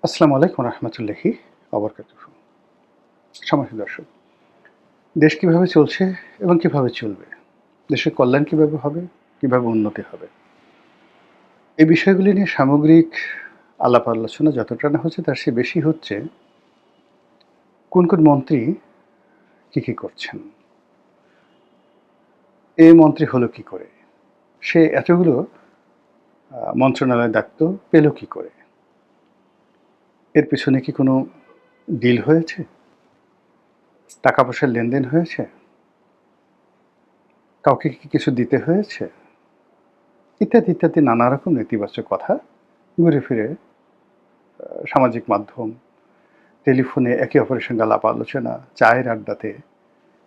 আসসালামু আলাইকুম রহমতুল্লাহি অবরকাতুহু। সম্মানিত দর্শক, দেশ কিভাবে চলছে এবং কিভাবে চলবে, দেশের কল্যাণ কিভাবে হবে, কিভাবে উন্নতি হবে, এই বিষয়গুলি নিয়ে সামগ্রিক আলাপ আলোচনা যতটা না হচ্ছে তার চেয়ে বেশি হচ্ছে কোন কোন মন্ত্রী কি কি করছেন, এই মন্ত্রী হলো কি করে, সে এতগুলো মন্ত্রণালয়ের দায়িত্ব পেল কি করে, এর পিছনে কি কোনো ডিল হয়েছে, টাকা পয়সার লেনদেন হয়েছে, কাউকে কি কিছু দিতে হয়েছে, ইত্যাদি ইত্যাদি নানা রকম নেতিবাচক কথা ঘুরে ফিরে সামাজিক মাধ্যম, টেলিফোনে একে অপরের সঙ্গে আলাপ আলোচনা, চায়ের আড্ডাতে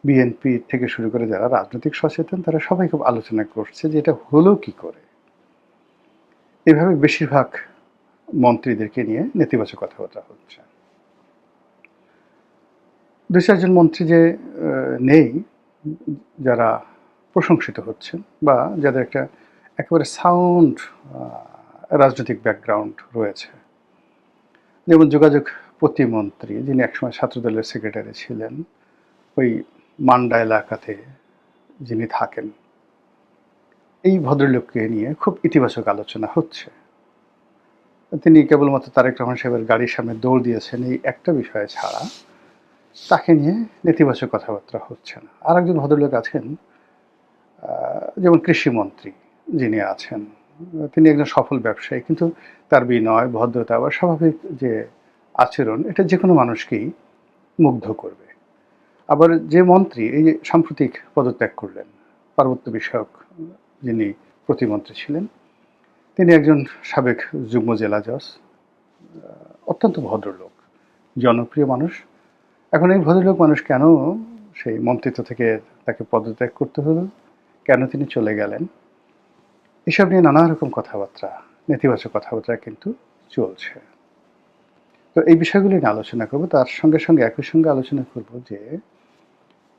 বিএনপি থেকে শুরু করে যারা রাজনৈতিক সচেতন তারা সবাই খুব আলোচনা করছে যে এটা হলো কি করে। এভাবে বেশিরভাগ মন্ত্রীদেরকে নিয়ে নেতিবাচক কথাবার্তা হচ্ছে। দুই চারজন মন্ত্রী যে নেই যারা প্রশংসিত হচ্ছেন বা যাদের একটা একেবারে সাউন্ড রাজনৈতিক ব্যাকগ্রাউন্ড রয়েছে, যেমন যোগাযোগ প্রতিমন্ত্রী যিনি একসময় ছাত্রদলের সেক্রেটারি ছিলেন, ওই মান্ডা এলাকাতে যিনি থাকেন, এই ভদ্রলোককে নিয়ে খুব ইতিবাচক আলোচনা হচ্ছে। তিনি কেবলমাত্র তারেক রহমান সাহেবের গাড়ির সামনে দৌড় দিয়েছেন এই একটা বিষয় ছাড়া তাকে নিয়ে নেতিবাচক কথাবার্তা হচ্ছে না। আর একজন ভদ্রলোক আছেন, যেমন কৃষিমন্ত্রী যিনি আছেন, তিনি একজন সফল ব্যবসায়ী, কিন্তু তার বিনয়, ভদ্রতা বা স্বাভাবিক যে আচরণ এটা যে কোনো মানুষকেই মুগ্ধ করবে। আবার যে মন্ত্রী এই যে সাম্প্রতিক পদত্যাগ করলেন, পার্বত্য বিষয়ক যিনি প্রতিমন্ত্রী ছিলেন, তিনি একজন সাবেক যুগ্ম জেলা জজ, অত্যন্ত ভদ্রলোক, জনপ্রিয় মানুষ। এখন এই ভদ্রলোক মানুষ কেন সেই মন্ত্রিত্ব থেকে তাকে পদত্যাগ করতে হলো, কেন তিনি চলে গেলেন, এসব নিয়ে নানা রকম কথাবার্তা, নেতিবাচক কথাবার্তা কিন্তু চলছে। তো এই বিষয়গুলি নিয়ে আলোচনা করব, তার সঙ্গে সঙ্গে একই সঙ্গে আলোচনা করব যে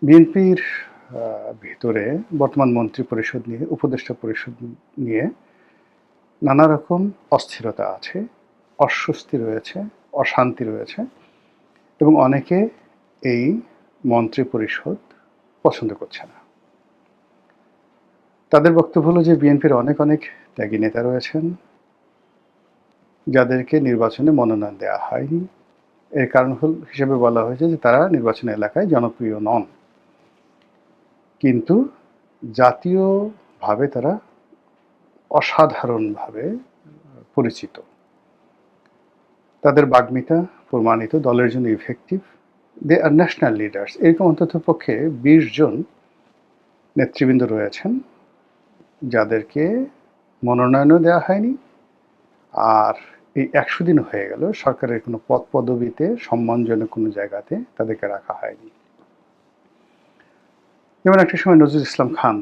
বিএনপির ভিতরে বর্তমান মন্ত্রী পরিষদ নিয়ে, উপদেষ্টা পরিষদ নিয়ে নানা রকম অস্থিরতা আছে, অস্বস্তি রয়েছে, অশান্তি রয়েছে এবং অনেকে এই মন্ত্রী পরিষদ পছন্দ করছে না। তাদের বক্তব্য হলো যে বিএনপির অনেক অনেক ত্যাগী নেতা রয়েছেন যাদেরকে নির্বাচনে মনোনয়ন দেওয়া হয়নি। এর কারণ হিসেবে বলা হয়েছে যে তারা নির্বাচন এলাকায় জনপ্রিয় নন, কিন্তু জাতীয়ভাবে তারা অসাধারণভাবে পরিচিত, তাদের বাগ্মিতা প্রমাণিত, দলের জন্য ইফেক্টিভ, দে আর ন্যাশনাল লিডার্স। এরকম অন্তত পক্ষে 20 জন নেতৃবৃন্দ রয়েছেন যাদেরকে মনোনয়নও দেওয়া হয়নি, আর এই 100 দিন হয়ে গেল সরকারের কোনো পদ পদবিতে সম্মানজনক কোনো জায়গাতে তাদেরকে রাখা হয়নি। যেমন একটা সময় নজরুল ইসলাম খান,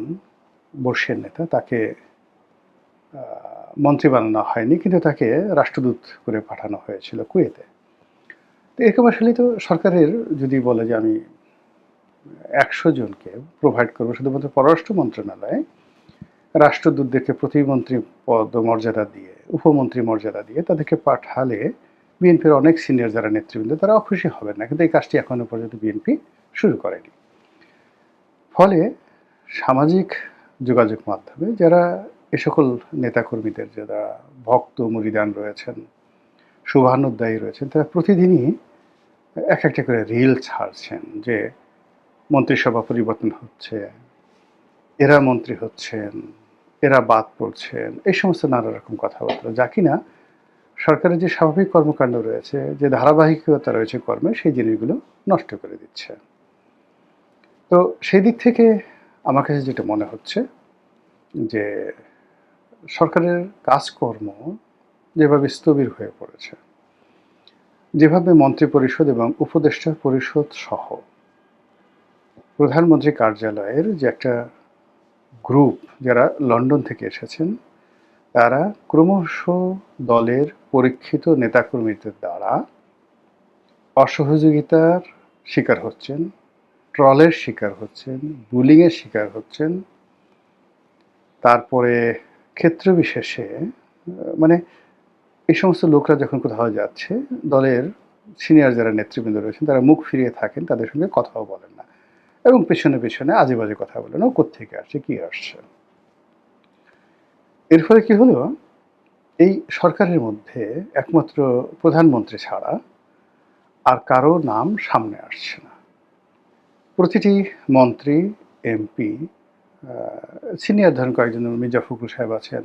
বর্ষিয়ার নেতা, তাকে মন্ত্রী বানানো হয়নি, কিন্তু তাকে রাষ্ট্রদূত করে পাঠানো হয়েছিল কুয়েতে। তো এরকম আসলে তো সরকারের যদি বলে যে আমি 100 জনকে প্রোভাইড করবো শুধুমাত্র পররাষ্ট্র মন্ত্রণালয়ে, রাষ্ট্রদূতদেরকে প্রতিমন্ত্রী পদ মর্যাদা দিয়ে, উপমন্ত্রী মর্যাদা দিয়ে তাদেরকে পাঠালে বিএনপির অনেক সিনিয়র যারা নেতৃবৃন্দ তারা অখুশি হবেন না, কিন্তু এই কাজটি এখনো পর্যন্ত বিএনপি শুরু করেনি। ফলে সামাজিক যোগাযোগ মাধ্যমে যারা এ সকল নেতাকর্মীদের যারা ভক্ত মুরিদান রয়েছেন, শুভানুধ্যায়ী রয়েছেন, তারা প্রতিদিনই এক একটা করে রিল ছাড়ছেন যে মন্ত্রিসভা পরিবর্তন হচ্ছে, এরা মন্ত্রী হচ্ছেন, এরা বাদ পড়ছেন, এই সমস্ত নানা রকম কথাবার্তা, যা কিনা সরকারের যে স্বাভাবিক কর্মকাণ্ড রয়েছে, যে ধারাবাহিকতা রয়েছে কর্মে, সেই জিনিসগুলো নষ্ট করে দিচ্ছে। তো সেই দিক থেকে আমার কাছে যেটা মনে হচ্ছে যে সরকারের কাজকর্ম যেভাবে স্থবির হয়ে পড়েছে, যেভাবে মন্ত্রী পরিষদ এবং উপদেষ্টা পরিষদ সহ প্রধানমন্ত্রী কার্যালয়ের যে একটা গ্রুপ যারা লন্ডন থেকে এসেছেন, তারা ক্রমশ দলের পরীক্ষিত নেতাকর্মীদের দ্বারা অসহযোগিতার শিকার হচ্ছেন, ট্রলের শিকার হচ্ছেন, বুলিংয়ের শিকার হচ্ছেন। তারপরে ক্ষেত্র বিশেষে মানে এই সমস্ত লোকরা যখন কোথাও যাচ্ছে, দলের সিনিয়র যারা নেতৃবৃন্দ রয়েছেন তারা মুখ ফিরিয়ে থাকেন, তাদের সঙ্গে কথাও বলেন না এবং পেছনে পেছনে আজে বাজে কথা বলেন, ও কোত্থেকে আসছে, কি আসছে। এর ফলে কি হলো, এই সরকারের মধ্যে একমাত্র প্রধানমন্ত্রী ছাড়া আর কারো নাম সামনে আসছে না। প্রতিটি মন্ত্রী, এমপি, সিনিয়র ধরেন কয়েকজন, মির্জা ফখরুল সাহেব আছেন,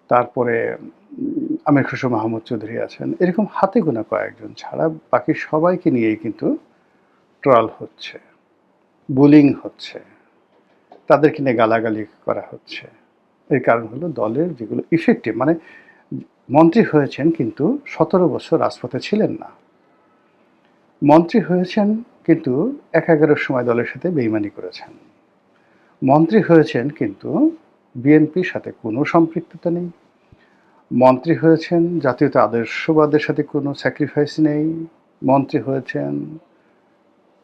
তারপরে আমির খসরু মাহমুদ চৌধুরী আছেন, এরকম হাতে গোনা কয়েকজন ছাড়া বাকি সবাইকে নিয়েই কিন্তু ট্রল হচ্ছে, বুলিং হচ্ছে, তাদেরকে নিয়ে গালাগালি করা হচ্ছে। এর কারণ হলো দলের যেগুলো ইফেক্টিভ, মানে মন্ত্রী হয়েছেন কিন্তু 17 বছর রাজপথে ছিলেন না, মন্ত্রী হয়েছেন কিন্তু 11-র সময় দলের সাথে বেইমানি করেছেন, মন্ত্রী হয়েছেন কিন্তু বিএনপির সাথে কোনো সম্পৃক্ততা নেই, মন্ত্রী হয়েছেন জাতীয়তা আদর্শবাদের সাথে কোনো স্যাক্রিফাইস নেই, মন্ত্রী হয়েছেন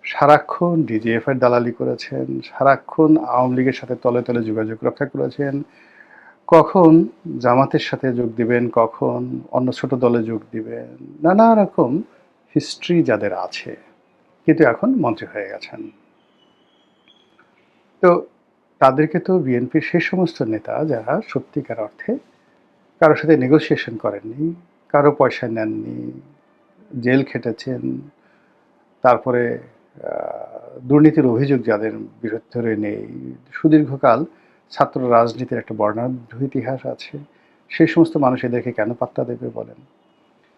সারাক্ষণ ডিজিএফের দালালি করেছেন, সারাক্ষণ আওয়ামী লীগের সাথে তলে তলে যোগাযোগ রক্ষা করেছেন, কখন জামাতের সাথে যোগ দিবেন, কখন অন্য ছোট দলে যোগ দিবেন, নানা রকম হিস্ট্রি যাদের আছে, কিন্তু এখন মন্ত্রী হয়ে গেছেন। তো তাদেরকে তো বিএনপির সেই সমস্ত নেতা যারা সত্যিকার অর্থে কারোর সাথে নেগোসিয়েশন করেননি, কারো পয়সা নেননি, জেল খেটেছেন, তারপরে দুর্নীতির অভিযোগ যাদের বিরুদ্ধে নেই, সুদীর্ঘকাল ছাত্র রাজনীতির একটা বর্ণাঢ্য ইতিহাস আছে, সেই সমস্ত মানুষ এদেরকে কেন পাত্তা দেবে বলেন?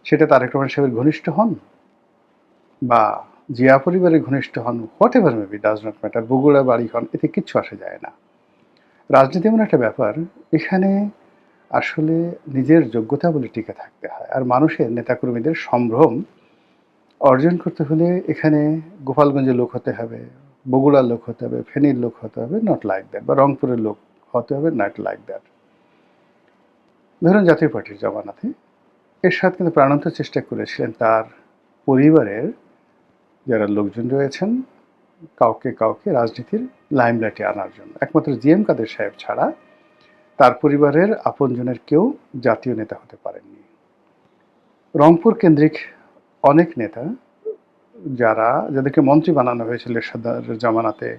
সেটা তারেক রহমান সাহেবের ঘনিষ্ঠ হন বা জিয়া পরিবারের ঘনিষ্ঠ হন, what ever maybe, does not matter, Bogura বাড়ি হন, এতে কিচ্ছু আসে যায় না। রাজনীতি এমন একটা ব্যাপার, এখানে আসলে নিজের যোগ্যতা বলে টিকে থাকতে হয়। আর মানুষের নেতাকর্মীদের সম্ভ্রম অর্জন করতে হলে এখানে গোপালগঞ্জের লোক হতে হবে, বগুড়ার লোক হতে হবে, ফেনীর লোক হতে হবে, নট লাইক দ্যাট, বা রংপুরের লোক হতে হবে, নট লাইক দ্যাট। ধরুন জাতীয় পার্টির জমানাতে এরশাদ কিন্তু প্রাণান্ত চেষ্টা করেছিলেন তার পরিবারের যারা লোকজন রয়েছেন কাউকে কাউকে রাজনীতির লাইমলাইটে আনার জন্য। একমাত্র জিএম কাদের সাহেব ছাড়া তার পরিবারের আপনজনের কেউ জাতীয় নেতা হতে পারেননি। রংপুর কেন্দ্রিক অনেক নেতা যাদেরকে মন্ত্রী বানানো হয়েছিল এরশাদের জামানাতে,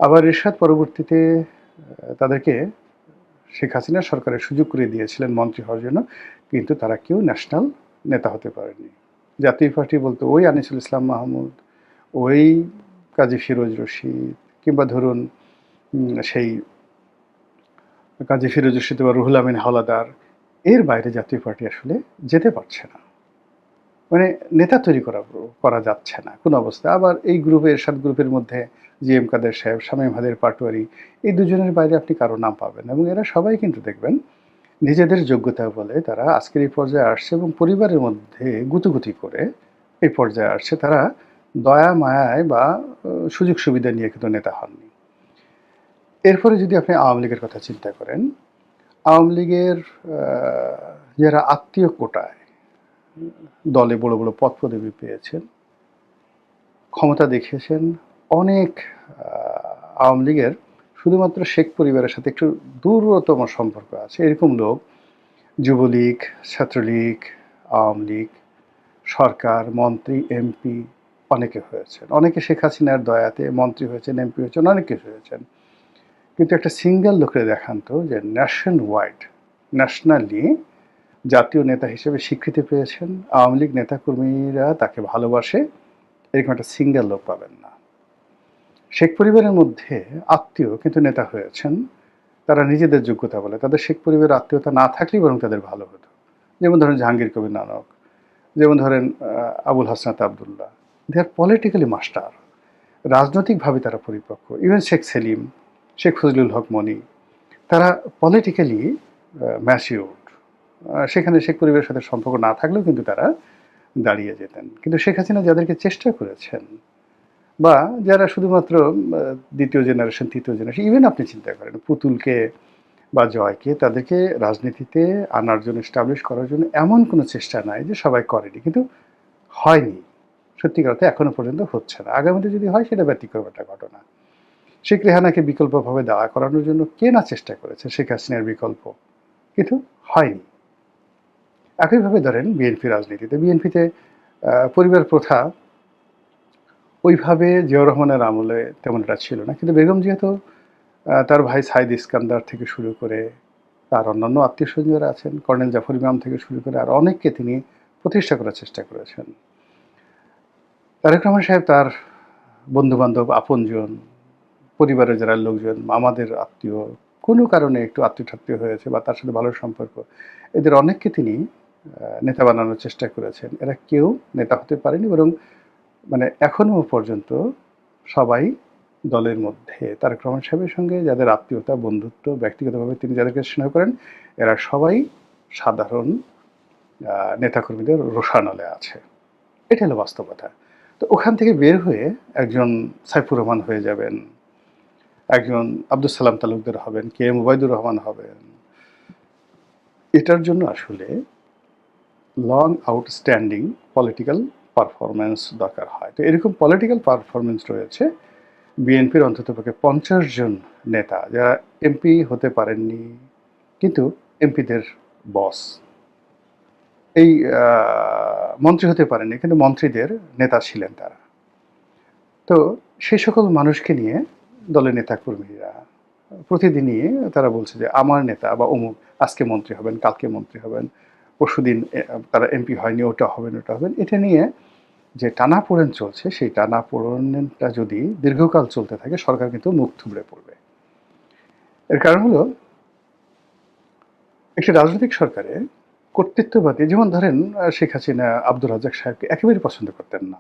আবার এরশাদ পরবর্তীতে তাদেরকে শেখ হাসিনা সরকারের সুযোগ করে দিয়েছিলেন মন্ত্রী হওয়ার জন্য, কিন্তু তারা কেউ ন্যাশনাল নেতা হতে পারেনি। জাতীয় পার্টি বলতে ওই আনিসুল ইসলাম মাহমুদ, ওই কাজী ফিরোজ রশিদ, কিংবা ধরুন সেই কাজী ফিরোজ রশিদ বা রুহুল আমিন হাওলাদার, এর বাইরে জাতীয় পার্টি আসলে যেতে পারছে না, মানে নেতা তৈরি করা যাচ্ছে না কোনো অবস্থা। আবার এই গ্রুপে, এরশাদ গ্রুপের মধ্যে জিএম কাদের সাহেব, শামীম হাদের পাটোয়ারি, এই দুজনের বাইরে আপনি কারো নাম পাবেন, এবং এরা সবাই কিন্তু দেখবেন নিজেদের যোগ্যতা বলে তারা আজকের এই পর্যায়ে আসছে, এবং পরিবারের মধ্যে গুতুগুতি করে এই পর্যায়ে আসছে। তারা দয়া মায়ায় বা সুযোগ সুবিধা নিয়ে কিন্তু নেতা হননি। এরপরে যদি আপনি আওয়ামী লীগের কথা চিন্তা করেন, আওয়ামী লীগের যারা আত্মীয় কোটায় দলে বড় বড় পদ পদবি পেয়েছেন, ক্ষমতা দেখিয়েছেন, অনেক আওয়ামী লীগের শুধুমাত্র শেখ পরিবারের সাথে একটু দূরতম সম্পর্ক আছে এরকম লোক যুবলীগ, ছাত্রলীগ, আওয়ামী লীগ, সরকার, মন্ত্রী, এমপি অনেকে হয়েছেন, অনেকে শেখ হাসিনার দয়াতে মন্ত্রী হয়েছেন, এমপি হয়েছেন, অনেক কিছু হয়েছেন। কিন্তু একটা সিঙ্গেল লোকের দেখান তো যে ন্যাশন ওয়াইড, ন্যাশনালি জাতীয় নেতা হিসেবে স্বীকৃতি পেয়েছেন, আওয়ামী লীগ নেতাকর্মীরা তাকে ভালোবাসে, এরকম একটা সিঙ্গেল লোক পাবেন না। শেখ পরিবারের মধ্যে আত্মীয় কিন্তু নেতা হয়েছেন, তারা নিজেদের যোগ্যতা বলে, তাদের শেখ পরিবারের আত্মীয়তা না থাকলেই বরং তাদের ভালো হতো। যেমন ধরেন জাহাঙ্গীর কবির নানক, যেমন ধরেন আবুল হাসনাত আবদুল্লাহ, দে আর পলিটিক্যালি মাস্টার, রাজনৈতিকভাবে তারা পরিপক্ক। ইভেন শেখ সেলিম, শেখ ফজলুল হক মনি, তারা পলিটিক্যালি ম্যাচিউরড। সেখানে শেখ পরিবারের সাথে সম্পর্ক না থাকলেও কিন্তু তারা দাঁড়িয়ে যেতেন। কিন্তু শেখ হাসিনা যাদেরকে চেষ্টা করেছেন, বা যারা শুধুমাত্র দ্বিতীয় জেনারেশন, তৃতীয় জেনারেশন, ইভেন আপনি চিন্তা করেন পুতুলকে বা জয়কে, তাদেরকে রাজনীতিতে আনার জন্য, এস্টাবলিশ করার জন্য এমন কোনো চেষ্টা নাই যে সবাই করেনি, কিন্তু হয়নি। সত্যিকার অর্থে এখনো পর্যন্ত হচ্ছে না। আগামীতে যদি হয় সেটা ব্যতিক্রম একটা ঘটনা। শেখ রেহানাকে বিকল্পভাবে দাঁড়া করানোর জন্য কে না চেষ্টা করেছে, শেখ হাসিনার বিকল্প, কিন্তু হয়নি। একইভাবে ধরেন বিএনপি রাজনীতিতে, বিএনপিতে পরিবার প্রথা ওইভাবে জিয়াউর রহমানের আমলে তেমন একটা ছিল না। কিন্তু বেগম জিয়া তো তার ভাই সাইদ ইস্কান্দার থেকে শুরু করে তার অন্যান্য আত্মীয়স্বজন যারা আছেন, কর্নেল জাফর ইমাম থেকে শুরু করে আর অনেককে তিনি প্রতিষ্ঠা করার চেষ্টা করেছেন। তারেক রহমান সাহেব তার বন্ধু-বান্ধব, আপনজন, পরিবারের যারা লোকজন, আমাদের আত্মীয়, কোনো কারণে একটু আত্মীয়-ঠাত্মীয় হয়েছে বা তার সাথে ভালো সম্পর্ক, এদের অনেককে তিনি নেতা বানানোর চেষ্টা করেছেন। এরা কেউ নেতা হতে পারেনি, বরং মানে এখনো পর্যন্ত সবাই দলের মধ্যে তারেক রহমান সাহেবের সঙ্গে যাদের আত্মীয়তা, বন্ধুত্ব, ব্যক্তিগতভাবে তিনি যাদেরকে স্নেহ করেন, এরা সবাই সাধারণ নেতাকর্মীদের রোষানলে আছে। এটা হলো বাস্তবতা। তো ওখান থেকে বের হয়ে একজন সাইফুর রহমান হয়ে যাবেন, একজন আব্দুল সালাম তালুকদার হবেন, কে এম ওবায়দুর রহমান হবেন। এটার জন্য আসলে লং আউটস্ট্যান্ডিং পলিটিক্যাল পারফরমেন্স দরকার হয়। তো এরকম পলিটিক্যাল পারফরমেন্স রয়েছে বিএনপির অন্ততপক্ষে 50 জন নেতা যারা এমপি হতে পারেননি, কিন্তু এমপিদের বস। এই মন্ত্রী হতে পারেননি, কিন্তু মন্ত্রীদের নেতা ছিলেন তারা। তো সেই সকল মানুষকে নিয়ে দলের নেতাকর্মীরা প্রতিদিনই তারা বলছে যে আমার নেতা বা অমুক আজকে মন্ত্রী হবেন, কালকে মন্ত্রী হবেন, পরশুদিন তারা এমপি হয়নি, ওটা হবেন, ওটা হবেন। এটা নিয়ে যে টানাপোড়েন চলছে, সেই টানাপোড়েনটা যদি দীর্ঘকাল চলতে থাকে, সরকার কিন্তু মুখ থুবড়ে পড়বে। এর কারণ হলো একটি রাজনৈতিক সরকারে কর্তৃত্ববাদী, যেমন ধরেন শেখ হাসিনা আব্দুর রাজ্জাক সাহেবকে একেবারেই পছন্দ করতেন না,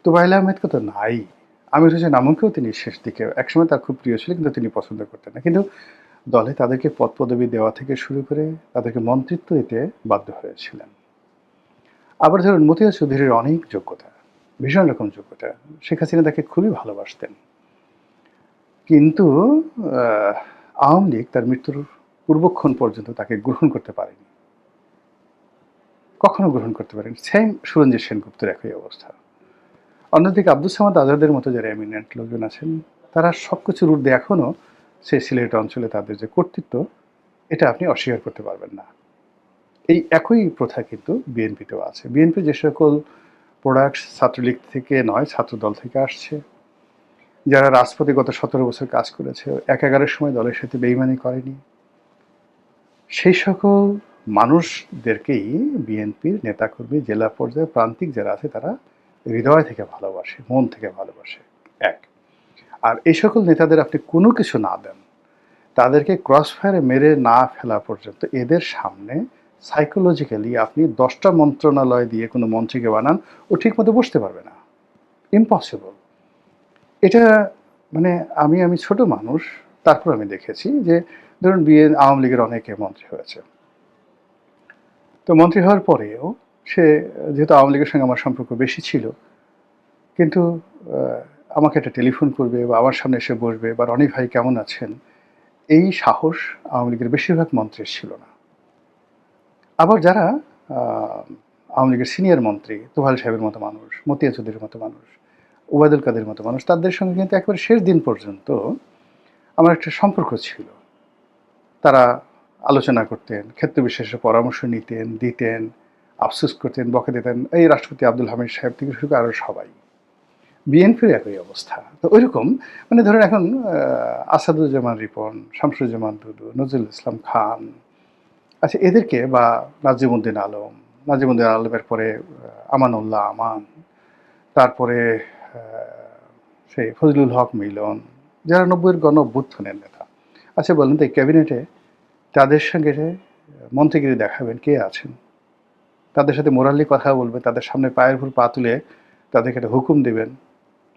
তোবাইল আহমেদকে তো নাই, আমির হোসেন আমনকেও তিনি শেষ দিকে একসময় তার খুব প্রিয় ছিল, কিন্তু তিনি পছন্দ করতেন না। কিন্তু দলে তাদেরকে পদ পদবি দেওয়া থেকে শুরু করে তাদেরকে মন্ত্রিত্ব দিতে বাধ্য হয়েছিলেন। আবার ধরুন মতিয়া চৌধুরীর অনেক যোগ্যতা, ভীষণ রকম যোগ্যতা, শেখ হাসিনা তাকে খুবই ভালোবাসতেন, কিন্তু আওয়ামী লীগ তার মৃত্যুর পূর্বক্ষণ পর্যন্ত তাকে গ্রহণ করতে পারেনি, কখনো গ্রহণ করতে পারেনি। সেম সুরঞ্জিত সেনগুপ্তের একই অবস্থা। অন্যদিকে আব্দুল সামাদ আজাদের মতো যারা এমিনেন্ট লোকজন আছেন, তারা সব কিছুর ঊর্ধ্বে এখনও সেই সিলেট অঞ্চলে তাদের যে কর্তৃত্ব, এটা আপনি অস্বীকার করতে পারবেন না। এই একই প্রথা কিন্তু বিএনপিতেও আছে। বিএনপি যে সকল প্রোডাক্টস ছাত্রলীগ থেকে নয়, ছাত্রদল থেকে আসছে, যারা রাজপথে গত 17 বছর কাজ করেছে, একাগারের সময় দলের সাথে বেইমানি করেনি, সেই সকল মানুষদেরকেই বিএনপির নেতাকর্মী, জেলা পর্যায়ে প্রান্তিক যারা আছে, তারা হৃদয় থেকে ভালোবাসে, মন থেকে ভালোবাসে। এক, আর এই সকল নেতাদের আপনি কোনো কিছু না দেন, তাদেরকে ক্রস ফায়ারে মেরে না ফেলা পর্যন্ত এদের সামনে সাইকোলজিক্যালি আপনি 10টা মন্ত্রণালয় দিয়ে কোনো মন্ত্রীকে বানান, ও ঠিকমতো বসতে পারবে না, ইম্পসিবল। এটা মানে আমি ছোট মানুষ, তারপর আমি দেখেছি যে ধরুন আওয়ামী লীগের অনেকে মন্ত্রী হয়েছে, তো মন্ত্রী হওয়ার পরেও সে, যেহেতু আওয়ামী লীগের সঙ্গে আমার সম্পর্ক বেশি ছিল, কিন্তু আমাকে একটা টেলিফোন করবে বা আমার সামনে এসে বসবে বা রনি ভাই কেমন আছেন, এই সাহস আওয়ামী লীগের বেশিরভাগ মন্ত্রীর ছিল না। আবার যারা আওয়ামী লীগের সিনিয়র মন্ত্রী, তোহাল সাহেবের মতো মানুষ, মতিয়া চৌধুরীর মতো মানুষ, ওবায়দুল কাদের মতো মানুষ, তাদের সঙ্গে কিন্তু একেবারে শেষ দিন পর্যন্ত আমার একটা সম্পর্ক ছিল। তারা আলোচনা করতেন, ক্ষেত্র বিশেষে পরামর্শ নিতেন, দিতেন, আফসোস করতেন, বকে দিতেন। এই রাষ্ট্রপতি আব্দুল হামিদ সাহেব থেকে শুরু করে আরও সবাই। বিএনপির একই অবস্থা। তো ওইরকম মানে ধরেন এখন আসাদুজ্জামান রিপন, শামসুজ্জামান দুদু, নজরুল ইসলাম খান, আচ্ছা এদেরকে, বা নাজিমুদ্দিন আলম, নাজিমুদ্দিন আলমের পরে আমানুল্লাহ আমান, তারপরে সেই ফজলুল হক মিলন, যারা 90-এর গণ অভ্যুত্থানের নেতা। আচ্ছা বলেন তো, এই ক্যাবিনেটে তাদের সঙ্গে মন্ত্রীগিরি দেখাবেন কে আছেন? তাদের সাথে মোরালি কথা বলবে, তাদের সামনে পায়ের উপর পা তুলে তাদেরকে একটা হুকুম দেবেন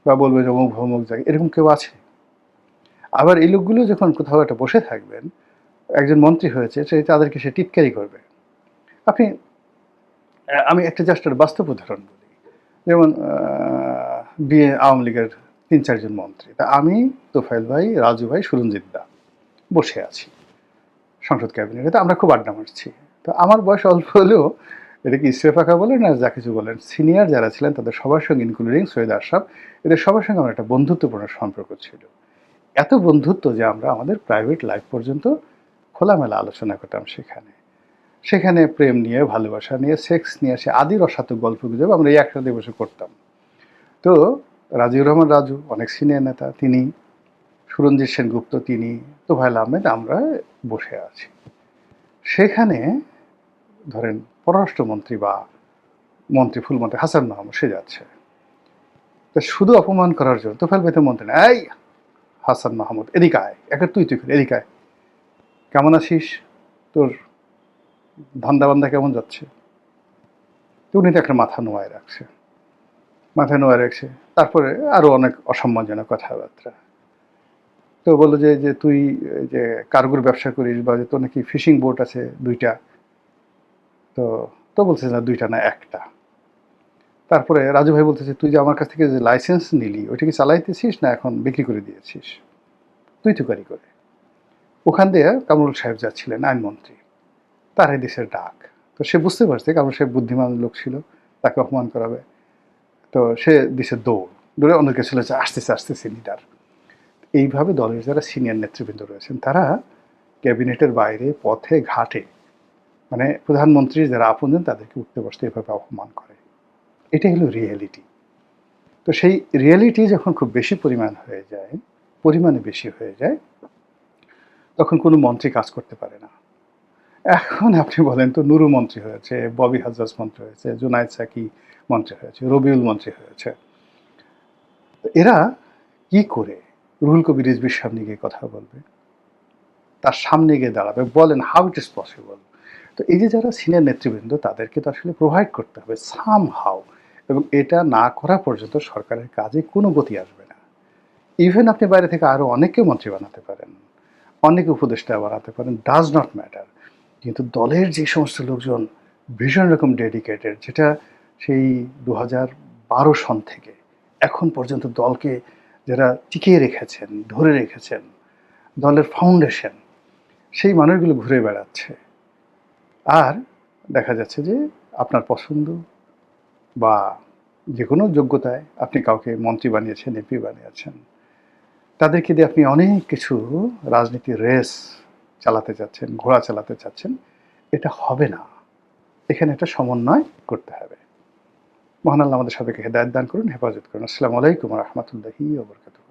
বা বলবে যে অমুক ভমুক জায়গায়, এরকম কেউ আছে? আবার এই লোকগুলো যখন কোথাও একটা বসে থাকবেন, একজন মন্ত্রী হয়েছে, সে তাদেরকে সে টিটকারি করবে। আপনি আমি একটা জাস্ট একটা বাস্তব উদাহরণ বলি, যেমন আওয়ামী লীগের 3-4 জন মন্ত্রী, তা আমি, তোফায়েল ভাই, রাজু ভাই, সুরঞ্জিত দা বসে আছি সংসদ ক্যাবিনেটে, তো আমরা খুব আড্ডা মারছি। তো আমার বয়স অল্প হলেও, এটা কি ইস্তেফাকা বলেন আর যা কিছু বলেন, সিনিয়র যারা ছিলেন তাদের সবার সঙ্গে, ইনক্লুডিং সৈয়দ আশরাফ, এদের সবার সঙ্গে আমার একটা বন্ধুত্বপূর্ণ সম্পর্ক ছিল। এত বন্ধুত্ব যে আমরা আমাদের প্রাইভেট লাইফ পর্যন্ত খোলামেলা আলোচনা করতাম সেখানে। সেখানে প্রেম নিয়ে, ভালোবাসা নিয়ে, সেক্স নিয়ে, সে আদি রসাত্মক গল্পগুজব আমরা এই একসাথে বসে করতাম। তো রাজিউর রহমান রাজু অনেক সিনিয়র নেতা, তিনি, সুরঞ্জিত সেনগুপ্ত তিনি, তোফায়েল আহমেদ, আমরা বসে আছি। সেখানে ধরেন পররাষ্ট্রমন্ত্রী বা মন্ত্রী, ফুলমন্ত্রী হাসান মাহমুদ সে যাচ্ছে, তা শুধু অপমান করার জন্য তোফায়েল ভাই তো মন্ত্রী না, এই হাসান মাহমুদ এদিকে আয়, একটা তুই তুই করে এদিকে আয়, কেমন আছিস, তোর ধান্দা বান্দা কেমন যাচ্ছে। তো উনি তো একটা মাথা নোয়ায় রাখছে, মাথা নোয়ায় রাখছে। তারপরে আরো অনেক অসম্মানজনক কথাবার্তা। তো বললো যে যে তুই যে কার্গোর ব্যবসা করিস, বা যে তোর নাকি ফিশিং বোট আছে 2টা। তো তো বলছে না 2টা না 1টা। তারপরে রাজু ভাই বলতেছে তুই যে আমার কাছ থেকে যে লাইসেন্স নিলি ওইটা কি চালাইতেছিস না এখন বিক্রি করে দিয়েছিস, তুই তুকারি করে। ওখান দিয়ে কামরুল সাহেব যাচ্ছিলেন, আইনমন্ত্রী, তার এই দেশের ডাক। তো সে বুঝতে পারছে কামরুল সাহেব বুদ্ধিমান লোক ছিল, তাকে অপমান করাবে। তো সে দিছে দৌড়, দৌড়ে অনেকে ছিল যে আসতেছে আসতেছে লিডার। এইভাবে দলের যারা সিনিয়র নেতৃবৃন্দ রয়েছেন তারা ক্যাবিনেটের বাইরে, পথে ঘাটে, মানে প্রধানমন্ত্রীর যারা আপনজন তাদেরকে উঠতে বসতে এভাবে অপমান করে। এটাই হলো রিয়েলিটি। তো সেই রিয়েলিটি যখন খুব বেশি পরিমাণ হয়ে যায়, পরিমাণে বেশি হয়ে যায়, তখন কোনো মন্ত্রী কাজ করতে পারে না। এখন আপনি বলেন তো, নুরু মন্ত্রী হয়েছে, ববি হাজরাজ মন্ত্রী হয়েছে, জুনায়েদ সাকি মন্ত্রী হয়েছে, রবিউল মন্ত্রী হয়েছে। এরা কি করে রুহুল কবির রিজভির সামনে গিয়ে কথা বলবে, তার সামনে গিয়ে দাঁড়াবে? বলেন, হাউ ইট ইজ পসিবল? তো এই যে যারা সিনিয়র নেতৃবৃন্দ তাদেরকে তো আসলে প্রোভাইড করতে হবে সাম হাউ, এবং এটা না করা পর্যন্ত সরকারের কাজে কোনো গতি আসবে না। ইভেন আপনি বাইরে থেকে আরও অনেককে মন্ত্রী বানাতে পারেন, অনেকে উপদেষ্টা বানাতে পারেন, ডাজ নট ম্যাটার। কিন্তু দলের যে সমস্ত লোকজন ভীষণ রকম ডেডিকেটেড, যেটা সেই 2012 সন থেকে এখন পর্যন্ত দলকে যারা টিকিয়ে রেখেছেন, ধরে রেখেছেন, দলের ফাউন্ডেশন, সেই মানুষগুলো ঘুরে বেড়াচ্ছে। আর দেখা যাচ্ছে যে আপনার পছন্দ বা যে কোনো যোগ্যতায় আপনি কাউকে মন্ত্রী বানিয়েছেন, এমপি বানিয়েছেন, তাদেরকে দিয়ে আপনি অনেক কিছু রাজনীতির রেস চালাতে চাচ্ছেন, ঘোড়া চালাতে চাচ্ছেন। এটা হবে না। এখানে একটা সমন্বয় করতে হবে। মহান আল্লাহ আমাদের সবাইকে হেদায়েত দান করুন, হেফাজত করুন। আসসালামু আলাইকুম ওয়া রাহমাতুল্লাহি ওয়া বারাকাতুহু।